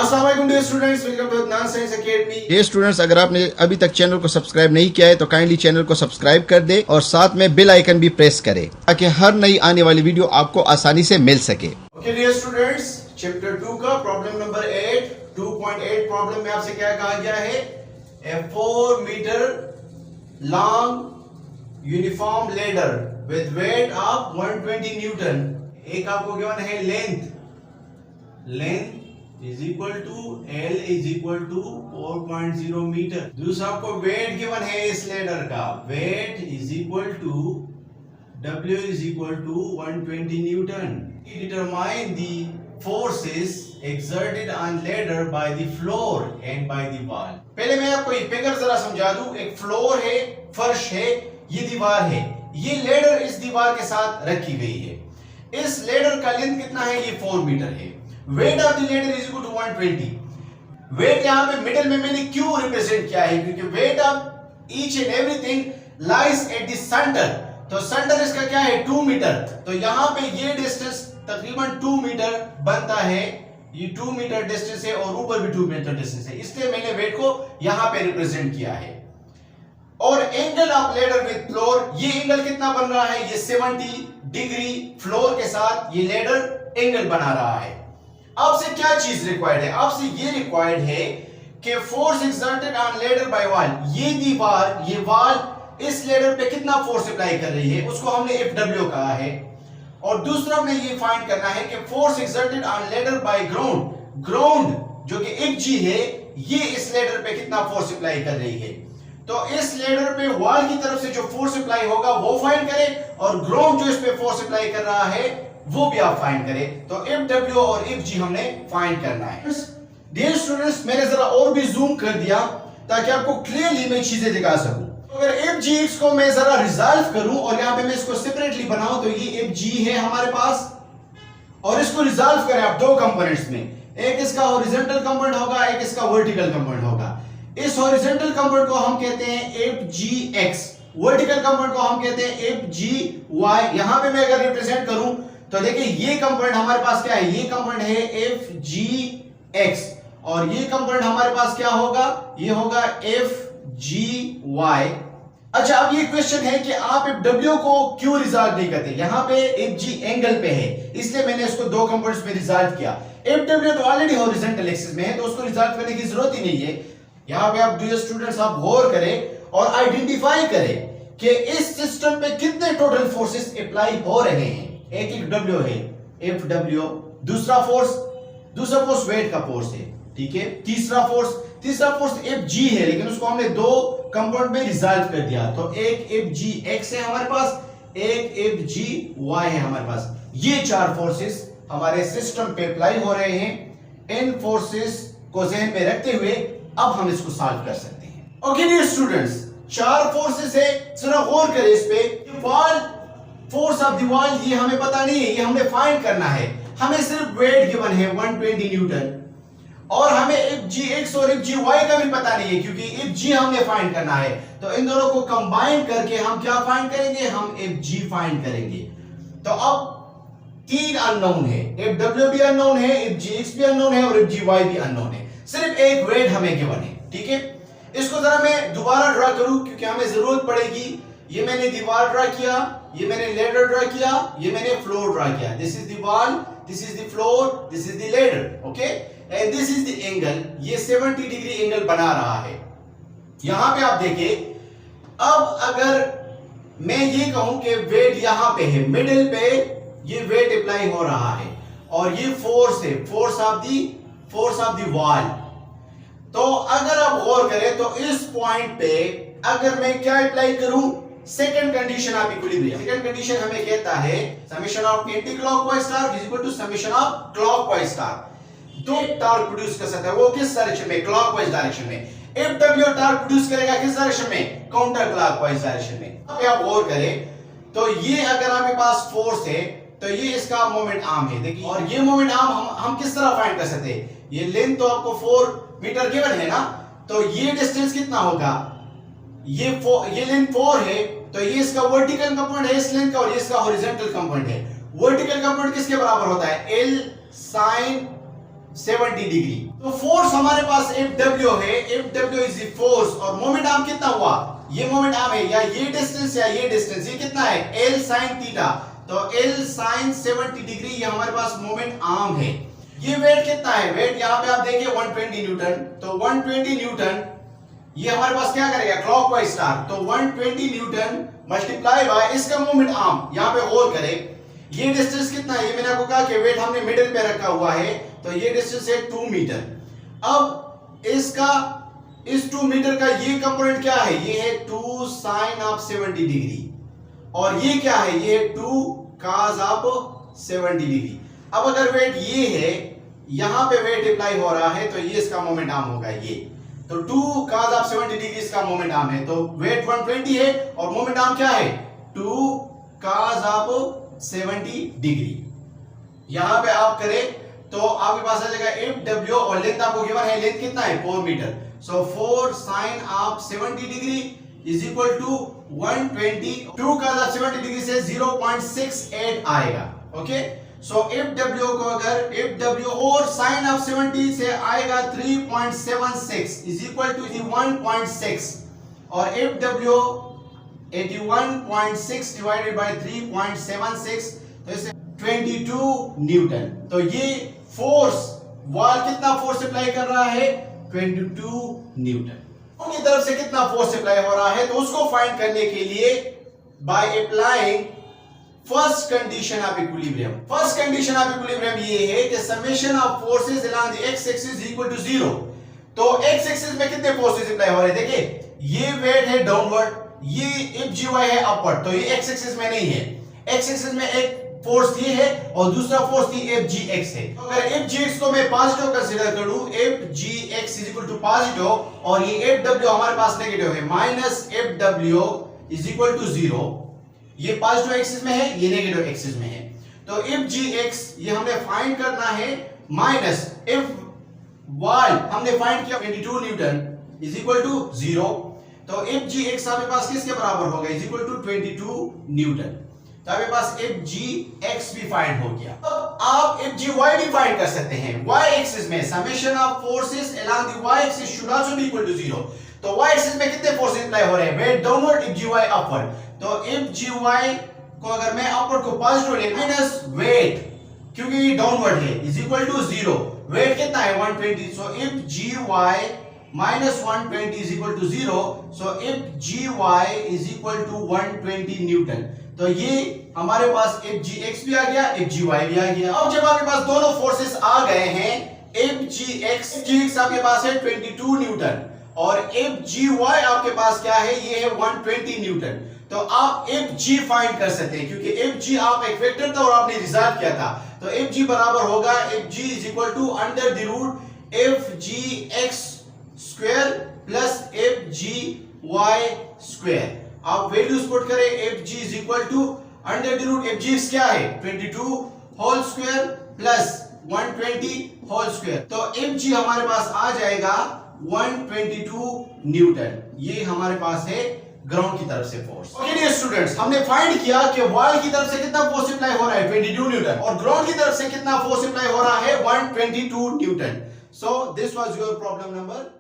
अस्सलाम वालेकुम dear students, welcome to Adnan Science Academy. ये स्टूडेंट्स, अगर आपने अभी तक चैनल को सब्सक्राइब नहीं किया है तो काइंडली चैनल को सब्सक्राइब कर दे और साथ में बेल आइकन भी प्रेस करें ताकि हर नई आने वाली वीडियो आपको आसानी से मिल सके। ओके डियर स्टूडेंट्स, चैप्टर 2 का प्रॉब्लम नंबर 8 2.8 प्रॉब्लम में आपसे क्या कहा गया है? A 4 metre long uniform ladder with weight of 120 newton. एक आपको गिवन है length is equal to L is equal to 4.0 metre. दूसरा आपको वेट गिवन है इस लेडर का, weight is equal to W is equal to 120 newton. Determine the forces exerted on ladder by the floor and by the wall। पहले मैं आपको ये figure जरा समझा दूं। एक फ्लोर है, फर्श है, ये दीवार है, ये लेडर इस दीवार के साथ रखी गई है। इस लेडर का लेंथ कितना है? ये 4 मीटर है। Weight of the ladder is equal to 120। Weight यहां पे मिडिल में मैंने क्यों रिप्रेजेंट किया है? क्योंकि weight of each and everything lies at the centre. तो सेंटर इसका क्या है? 2 मीटर। तो यहां पे ये डिस्टेंस तकरीबन 2 मीटर बनता है। ये 2 मीटर डिस्टेंस है और ऊपर भी 2 मीटर डिस्टेंस है, इसलिए मैंने वेट को यहां पे रिप्रेजेंट किया है। और angle of ladder with floor, ये एंगल कितना बन रहा है? ये 70 डिग्री फ्लोर के साथ ये लेडर एंगल बना रहा है। आपसे क्या चीज रिक्वायर्ड है? आपसे ये रिक्वायर्ड है कि force exerted on ladder by wall. ये दीवार, ये वॉल इस लेडर पे कितना फोर्स अप्लाई कर रही है, उसको हमने FW कहा है। और दूसरा हमने ये फाइंड करना है कि force exerted on ladder by ground, ground जो कि FG है, ये इस लेडर पे कितना फोर्स अप्लाई कर रही है। तो इस लेडर पे वॉल की तरफ से जो फोर्स अप्लाई होगा वो फाइंड करें और ग्राउंड जो इस पे फोर्स अप्लाई कर रहा है वो भी आप फाइंड करें। तो FW और FG हमने फाइंड करना है। डियर स्टूडेंट्स, मैंने जरा और भी जूम कर दिया ताकि आपको क्लियरली मैं चीजें दिखा सकूं। अगर FGX को मैं जरा रिजॉल्व करूं और यहां पे मैं इसको सेपरेटली बनाऊं तो ये FG है हमारे पास, और इसको रिजॉल्व करें आप दो कंपोनेंट्स में। एक इसका हॉरिजॉन्टल कंपोनेंट होगा, एक इसका वर्टिकल कंपोनेंट होगा। इस हॉरिजॉन्टल कंपोनेंट को हम कहते हैं FGX, वर्टिकल कंपोनेंट को हम कहते हैं FGY। यहां पे मैं अगर रिप्रेजेंट करूं तो देखिए ये कंपोनेंट हमारे पास क्या है? ये कंपोनेंट है FGX और ये कंपोनेंट हमारे पास क्या होगा? ये होगा FGY। अच्छा, अब ये क्वेश्चन है कि आप FW को क्यों रिजॉल्व नहीं करते? यहां पे FG एंगल पे है, इसलिए मैंने इसको दो कंपोनेंट्स में रिजॉल्व किया। FW तो ऑलरेडी हॉरिजॉन्टल एक्सिस में है तो उसको रिजॉल्व करने की जरूरत ही नहीं है। यहां पे आप डियर स्टूडेंट्स आप गौर करें और आइडेंटिफाई करें कि इस सिस्टम पे कितने टोटल फोर्सेस अप्लाई हो रहे हैं। एक W है FW, दूसरा फोर्स वेट का फोर्स है, ठीक है। तीसरा फोर्स FG है, लेकिन उसको हमने दो कंपोनेंट में रिजॉल्व कर दिया। तो एक FGX है हमारे पास, एक FGY है हमारे पास। ये चार फोर्सेस हमारे सिस्टम पे अप्लाई हो रहे हैं। इन फोर्सेस को ज़हन में रखते हुए अब हम इसको सॉल्व कर सकते हैं। ओके डियर स्टूडेंट्स, चार फोर्सेस है, जरा गौर करें इस पे। Wall force of the wall ये हमें पता नहीं है, ये हमें फाइंड करना है। हमें सिर्फ वेट गिवन है 120 न्यूटन और हमें FGX और FGY का भी पता नहीं है क्योंकि FG हमने फाइंड करना है। तो इन दोनों को कंबाइन करके हम क्या फाइंड करेंगे? हम FG फाइंड करेंगे। तो अब तीन अननोन है, FW भी अननोन है, FGX भी अननोन है और FGY भी अननोन है। सिर्फ एक वेट हमें गिवन है, ठीक है। इसको जरा मैं दोबारा ड्रा करूं क्योंकि हमें जरूरत पड़ेगी। ये मैंने दीवार ड्रा किया, ये मैंने लेडर ड्रा किया, ये मैंने फ्लोर ड्रा किया। This is the wall, this is the floor, this is the ladder, okay, and this is the angle. ये 70 डिग्री एंगल बना रहा है। यहां पे आप देखिए, अब अगर मैं ये कहूं कि वेट यहां पे है, मिडिल पे ये वेट अप्लाई हो रहा है और ये फोर्स है, फोर्स ऑफ द वॉल। तो अगर आप गौर करें तो इस पॉइंट पे अगर मैं क्या अप्लाई करूं? Second condition of equilibrium. Second condition हमें कहता है summation of anticlockwise torque is equal to summation of clockwise torque. दो टार्क प्रोड्यूस कर सकता है, वो किस डायरेक्शन में? क्लॉकवाइज डायरेक्शन में। FW टार्क प्रोड्यूस करेगा किस डायरेक्शन में? काउंटर क्लॉकवाइज डायरेक्शन में। अब आप गौर करें तो ये अगर आपके पास फोर्स है तो ये इसका मोमेंट आर्म है, देखिए। और ये मोमेंट आर्म हम किस तरह फाइंड कर सकते हैं? ये लेंथ तो आपको 4 मीटर गिवन है ना, तो ये डिस्टेंस कितना होगा? ये लेंथ 4 है तो ये इसका वर्टिकल कंपोनेंट है इस लेंथ का और ये इसका हॉरिजॉन्टल कंपोनेंट है। वर्टिकल कंपोनेंट किसके बराबर होता है? L sin 70 degree. तो फोर्स हमारे पास Fw है, Fw इज द फोर्स, और मोमेंट आर्म कितना हुआ, ये मोमेंट आर्म है, या ये डिस्टेंस या ये डिस्टेंस, ये कितना है L sin थीटा, तो L sin 70 डिग्री ये हमारे पास मोमेंट आर्म है। ये वेट कितना है, वेट यहाँ पे आप देखिए 120 न्यूटन, तो 120 न्यूटन ये हमारे पास क्या करेगा क्लॉकवाइज स्टार, तो 120 न्यूटन मल्टीप्लाई बाय इसका मोमेंट आर्म, यहाँ पे होल करें, ये डिस्टेंस कितना है, ये मैंने आपको कहा कि वेट हमने मिडिल पे रखा हुआ है, तो ये डिस्टेंस है 2 मीटर। अब इसका इस 2 मीटर का ये कंपोनेंट क्या है, ये है 2 साइन ऑफ 70 डिग्री, और ये क्या है, ये 2 cos ऑफ 70 डिग्री। अब अगर वेट ये है, यहां पे वेट अप्लाई हो रहा है, तो ये इसका मोमेंट आर्म होगा, ये तो 2 cos ऑफ 70 डिग्री इसका मोमेंट आर्म है, तो वेट 120 है और मोमेंट आर्म क्या है 2 cos ऑफ 70 डिग्री। यहां पे आप करें तो आपके पास आ जाएगा Fw, और लेंथ आपको गिवन है, लेंथ कितना है 4 metre, so 4 sin of 70 degree is equal to 120, 2 cos of 70 degree से 0.68 आएगा। ओके, सो Fw को अगर Fw और sin ऑफ 70 से आएगा 3.76 इज इक्वल टू 1.6, और Fw 81.6 डिवाइडेड बाय 3.76, तो इसे 22 न्यूटन। तो ये फोर्स वॉल कितना फोर्स अप्लाई कर रहा है 22 न्यूटन। उनकी तरफ से कितना फोर्स अप्लाई हो रहा है, तो उसको फाइंड करने के लिए by applying first condition of equilibrium. First condition of equilibrium ये है कि summation of forces along the X axis equal to 0। तो एक्स एक्सिस में कितने फोर्सेस अप्लाई हो रहे हैं, देखिए ये वेट है डाउनवर्ड, ये Fgy है अपवर्ड, तो ये एक्स एक्सिस में नहीं है, एक्स एक्सिस में एक फोर्स ये है और दूसरा फोर्स थी Fgx है। तो अगर Fgx को मैं पॉजिटिव कंसीडर करूं, Fgx is equal to positive, और ये Fw हमारे पास नेगेटिव है, minus Fw is equal to 0, ये पॉजिटिव एक्सिस में है, ये नेगेटिव एक्सिस में है, तो Fgx ये हमने फाइंड करना है, माइनस Fy हमने फाइंड किया 22 न्यूटन इज इक्वल टू 0, तो Fgx आपके पास किसके बराबर होगा, इज इक्वल टू 22 न्यूटन। तो आपके पास Fgx भी फाइंड हो गया। अब आप Fgy भी फाइंड कर सकते हैं, y एक्सिस में summation of forces along the y axis should also be equal to 0। तो y एक्सिस में कितने फोर्सेस अप्लाई हो रहे हैं, वेट डाउनवर्ड, Fgy अपवर्ड, तो Fgy को अगर मैं अपवर्ड को पॉजिटिव ले, माइनस वेट क्योंकि ये डाउनवर्ड है इज इक्वल टू 0, वेट कितना है 120, सो Fgy minus 120 is equal to 0, so Fgy is equal to 120 Newton. तो ये हमारे पास Fgx भी आ गया, Fgy भी आ गया। अब जब आपके पास दोनों फोर्सेस आ गए हैं, Fgx आपके पास है 22 न्यूटन और Fgy आपके पास क्या है, ये है 120 न्यूटन। तो आप Fg फाइंड कर सकते हैं, क्योंकि Fg आप एक वेक्टर था और आपने रिजॉल्व किया था, तो Fg बराबर होगा Fg is equal to under the root Fgx square plus Fgy square. आप वैल्यूज पुट करें, Fg is equal to under the root Fgx क्या है 22 whole square plus 120 whole square, तो Fg हमारे पास आ जाएगा 122 न्यूटन। ये हमारे पास है ग्राउंड की तरफ से फोर्स। ओके डियर स्टूडेंट्स, हमने फाइंड किया कि वॉल की तरफ से कितना फोर्स अप्लाई हो रहा है 22 न्यूटन, और ग्राउंड की तरफ से कितना फोर्स अप्लाई हो रहा है 122 Newton. So this was your problem number